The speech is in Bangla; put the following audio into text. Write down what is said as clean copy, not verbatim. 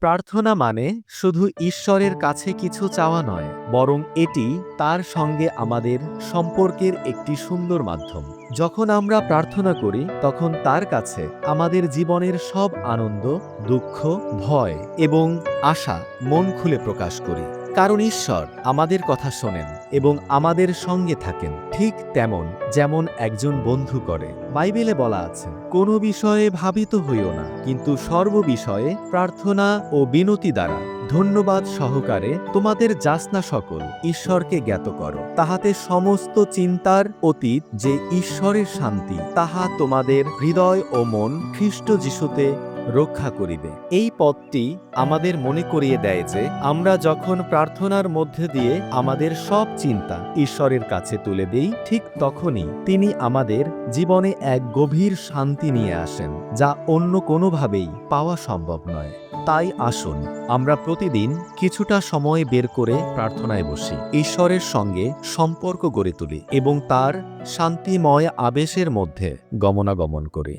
প্রার্থনা মানে শুধু ঈশ্বরের কাছে কিছু চাওয়া নয়, বরং এটি তার সঙ্গে আমাদের সম্পর্কের একটি সুন্দর মাধ্যম। যখন আমরা প্রার্থনা করি, তখন তার কাছে আমাদের জীবনের সব আনন্দ, দুঃখ, ভয় এবং আশা মন খুলে প্রকাশ করি। কারণ ঈশ্বর আমাদের কথা শোনেন এবং আমাদের সঙ্গে থাকেন, ঠিক তেমন যেমন একজন বন্ধু করে। বাইবেলে বলা আছে, কোনো বিষয়ে ভাবিত হইও না, কিন্তু সর্ববিষয়ে প্রার্থনা ও বিনতি দ্বারা ধন্যবাদ সহকারে তোমাদের যাচনা সকল ঈশ্বরকে জ্ঞাত করো। তাহাতে সমস্ত চিন্তার অতীত যে ঈশ্বরের শান্তি, তাহা তোমাদের হৃদয় ও মন খ্রিস্ট যিশুতে রক্ষা করিবে। এই পথটি আমাদের মনে করিয়ে দেয় যে আমরা যখন প্রার্থনার মধ্যে দিয়ে আমাদের সব চিন্তা ঈশ্বরের কাছে তুলে দেই, ঠিক তখনই তিনি আমাদের জীবনে এক গভীর শান্তি নিয়ে আসেন, যা অন্য কোনোভাবেই পাওয়া সম্ভব নয়। তাই আসুন আমরা প্রতিদিন কিছুটা সময় বের করে প্রার্থনায় বসি, ঈশ্বরের সঙ্গে সম্পর্ক গড়ে তুলি এবং তার শান্তিময় আবেশের মধ্যে গমনাগমন করি।